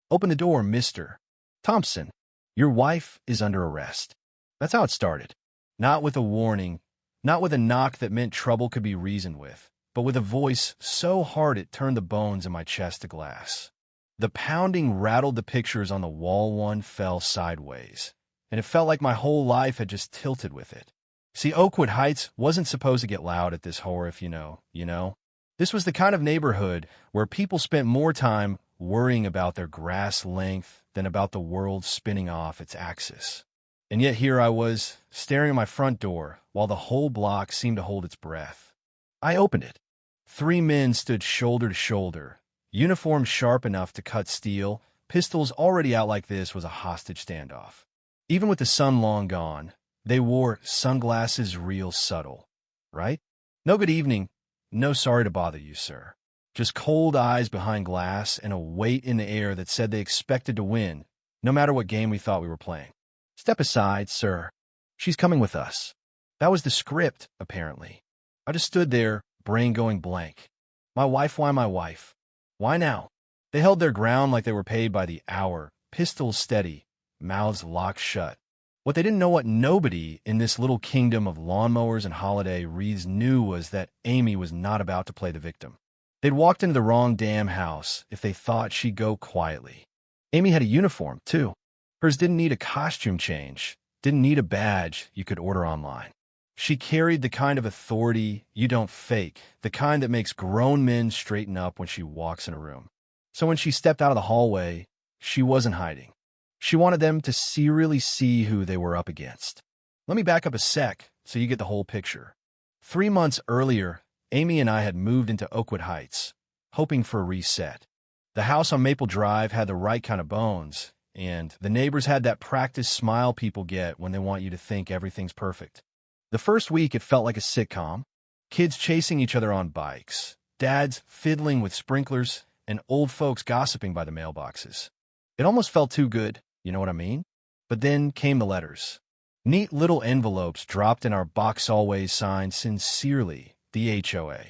Open the door, Mr. Thompson. Your wife is under arrest. That's how it started. Not with a warning, not with a knock that meant trouble could be reasoned with, but with a voice so hard it turned the bones in my chest to glass. The pounding rattled the pictures on the wall. One fell sideways, and it felt like my whole life had just tilted with it. See, Oakwood Heights wasn't supposed to get loud at this horror, if you know. This was the kind of neighborhood where people spent more time worrying about their grass length than about the world spinning off its axis. And yet here I was, staring at my front door, while the whole block seemed to hold its breath. I opened it. 3 men stood shoulder to shoulder, uniforms sharp enough to cut steel, pistols already out. Like this was a hostage standoff. Even with the sun long gone, they wore sunglasses real subtle, right? No good evening, no sorry to bother you, sir. Just cold eyes behind glass and a weight in the air that said they expected to win, no matter what game we thought we were playing. Step aside, sir. She's coming with us. That was the script, apparently. I just stood there, brain going blank. My wife, why my wife? Why now? They held their ground like they were paid by the hour, pistols steady, mouths locked shut. What they didn't know, what nobody in this little kingdom of lawnmowers and holiday wreaths knew, was that Amy was not about to play the victim. They'd walked into the wrong damn house if they thought she'd go quietly. Amy had a uniform, too. Hers didn't need a costume change, didn't need a badge you could order online. She carried the kind of authority you don't fake, the kind that makes grown men straighten up when she walks in a room. So when she stepped out of the hallway, she wasn't hiding. She wanted them to really see who they were up against. Let me back up a sec so you get the whole picture. 3 months earlier, Amy and I had moved into Oakwood Heights, hoping for a reset. The house on Maple Drive had the right kind of bones, and the neighbors had that practiced smile people get when they want you to think everything's perfect. The first week, it felt like a sitcom. Kids chasing each other on bikes, dads fiddling with sprinklers, and old folks gossiping by the mailboxes. It almost felt too good, you know what I mean? But then came the letters. Neat little envelopes dropped in our box always signed sincerely, the HOA.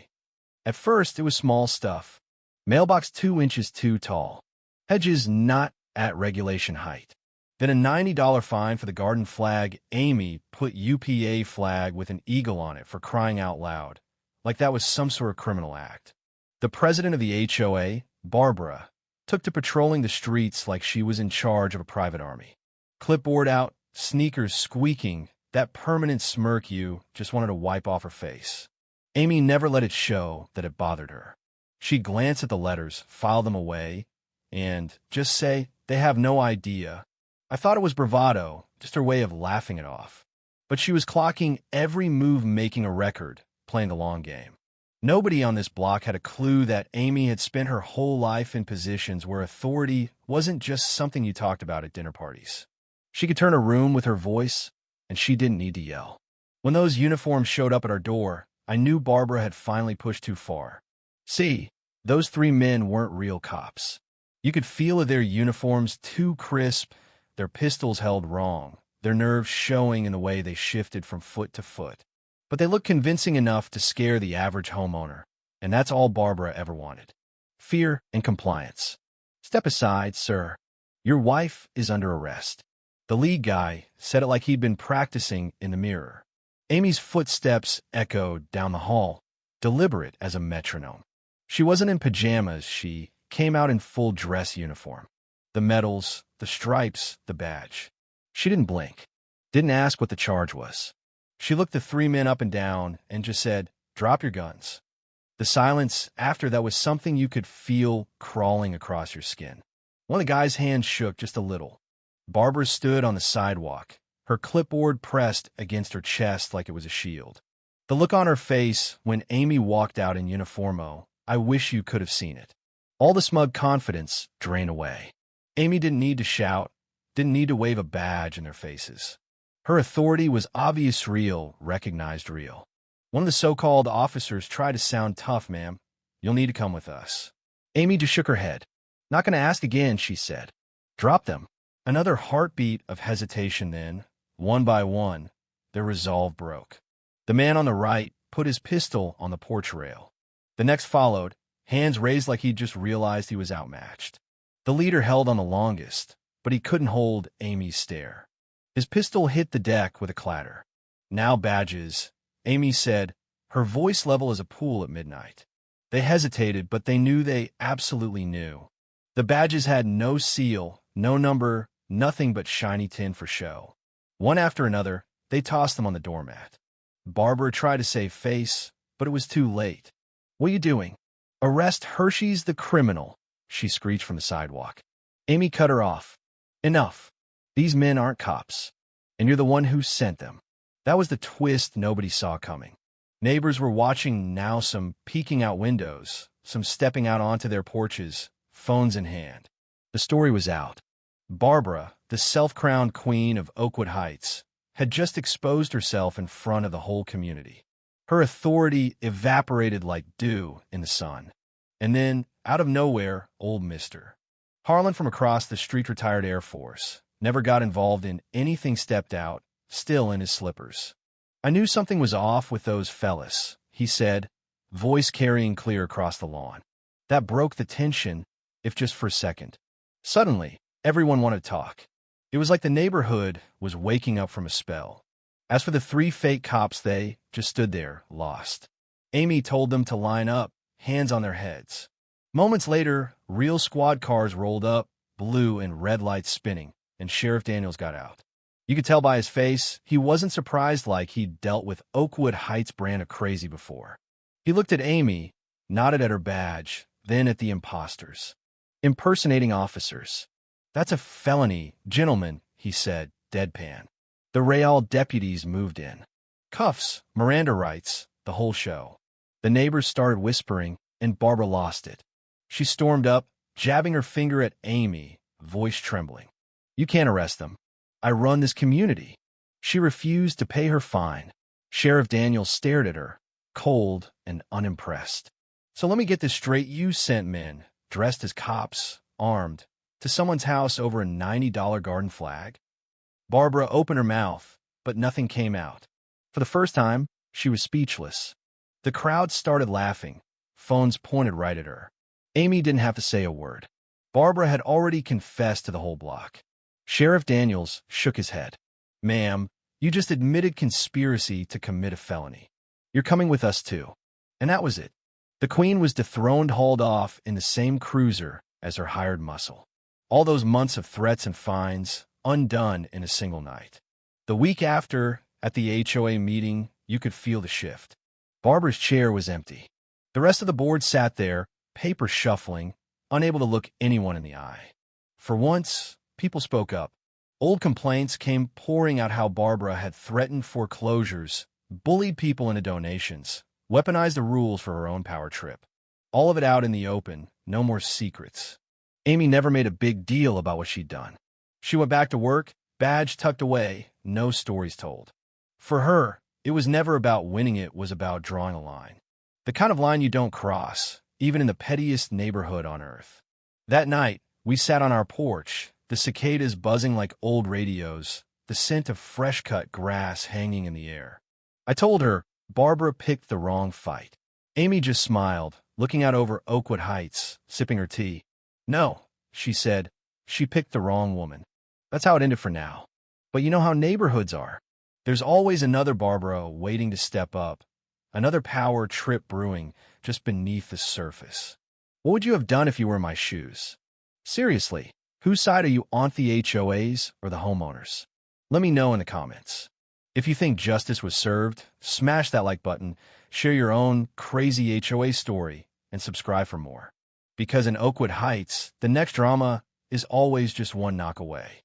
At first, it was small stuff. Mailbox 2 inches too tall. Hedges not at regulation height. Then a $90 fine for the garden flag. Amy put UPA flag with an eagle on it, for crying out loud, like that was some sort of criminal act. The president of the HOA, Barbara, took to patrolling the streets like she was in charge of a private army. Clipboard out, sneakers squeaking, that permanent smirk you just wanted to wipe off her face. Amy never let it show that it bothered her. She'd glance at the letters, file them away, and just say, they have no idea. I thought it was bravado, just her way of laughing it off. But she was clocking every move, making a record, playing the long game. Nobody on this block had a clue that Amy had spent her whole life in positions where authority wasn't just something you talked about at dinner parties. She could turn a room with her voice, and she didn't need to yell. When those uniforms showed up at our door, I knew Barbara had finally pushed too far. See, those 3 men weren't real cops. You could feel their uniforms too crisp, their pistols held wrong, their nerves showing in the way they shifted from foot to foot. But they looked convincing enough to scare the average homeowner, and that's all Barbara ever wanted. Fear and compliance. Step aside, sir. Your wife is under arrest. The lead guy said it like he'd been practicing in the mirror. Amy's footsteps echoed down the hall, deliberate as a metronome. She wasn't in pajamas, she came out in full dress uniform. The medals, the stripes, the badge. She didn't blink, didn't ask what the charge was. She looked the 3 men up and down and just said, drop your guns. The silence after that was something you could feel crawling across your skin. One of the guy's hands shook just a little. Barbara stood on the sidewalk, her clipboard pressed against her chest like it was a shield. The look on her face when Amy walked out in uniformo, I wish you could have seen it. All the smug confidence drained away. Amy didn't need to shout, didn't need to wave a badge in their faces. Her authority was obvious, real, recognized real. One of the so-called officers tried to sound tough. Ma'am, you'll need to come with us. Amy just shook her head. Not going to ask again, she said. Drop them. Another heartbeat of hesitation then, one by one, their resolve broke. The man on the right put his pistol on the porch rail. The next followed, hands raised like he'd just realized he was outmatched. The leader held on the longest, but he couldn't hold Amy's stare. His pistol hit the deck with a clatter. "Now, badges," Amy said, her voice level as a pool at midnight. They hesitated, but they knew they absolutely knew. The badges had no seal, no number, nothing but shiny tin for show. One after another, they tossed them on the doormat. Barbara tried to save face, but it was too late. "What are you doing?" "Arrest Hershey's the criminal," she screeched from the sidewalk. Amy cut her off. "Enough. These men aren't cops, and you're the one who sent them." That was the twist nobody saw coming. Neighbors were watching now, some peeking out windows, some stepping out onto their porches, phones in hand. The story was out. Barbara, the self-crowned queen of Oakwood Heights, had just exposed herself in front of the whole community. Her authority evaporated like dew in the sun. And then, out of nowhere, old Mr. Harlan from across the street, retired Air Force, never got involved in anything, stepped out, still in his slippers. "I knew something was off with those fellas," he said, voice carrying clear across the lawn. That broke the tension, if just for a second. Suddenly, everyone wanted to talk. It was like the neighborhood was waking up from a spell. As for the three fake cops, they just stood there, lost. Amy told them to line up, hands on their heads. Moments later, real squad cars rolled up, blue and red lights spinning, and Sheriff Daniels got out. You could tell by his face, he wasn't surprised, like he'd dealt with Oakwood Heights brand of crazy before. He looked at Amy, nodded at her badge, then at the imposters. "Impersonating officers. That's a felony, gentlemen," he said, deadpan. The Real deputies moved in. Cuffs, Miranda rights, the whole show. The neighbors started whispering, and Barbara lost it. She stormed up, jabbing her finger at Amy, voice trembling. "You can't arrest them. I run this community." She refused to pay her fine. Sheriff Daniels stared at her, cold and unimpressed. "So let me get this straight. You sent men, dressed as cops, armed, to someone's house over a $90 garden flag?" Barbara opened her mouth, but nothing came out. For the first time, she was speechless. The crowd started laughing. Phones pointed right at her. Amy didn't have to say a word. Barbara had already confessed to the whole block. Sheriff Daniels shook his head. "Ma'am, you just admitted conspiracy to commit a felony. You're coming with us too." And that was it. The Queen was dethroned, hauled off in the same cruiser as her hired muscle. All those months of threats and fines, undone in a single night. The week after, at the HOA meeting, you could feel the shift. Barbara's chair was empty. The rest of the board sat there, paper shuffling, unable to look anyone in the eye. For once, people spoke up. Old complaints came pouring out how Barbara had threatened foreclosures, bullied people into donations, weaponized the rules for her own power trip. All of it out in the open, no more secrets. Amy never made a big deal about what she'd done. She went back to work, badge tucked away, no stories told. For her, it was never about winning, it was about drawing a line. The kind of line you don't cross, even in the pettiest neighborhood on earth. That night, we sat on our porch, the cicadas buzzing like old radios, the scent of fresh-cut grass hanging in the air. I told her, Barbara picked the wrong fight. Amy just smiled, looking out over Oakwood Heights, sipping her tea. "No," she said, "she picked the wrong woman." That's how it ended for now. But you know how neighborhoods are. There's always another Barbara waiting to step up, another power trip brewing just beneath the surface. What would you have done if you were in my shoes? Seriously, whose side are you on, the HOAs or the homeowners? Let me know in the comments. If you think justice was served, smash that like button, share your own crazy HOA story, and subscribe for more. Because in Oakwood Heights, the next drama is always just one knock away.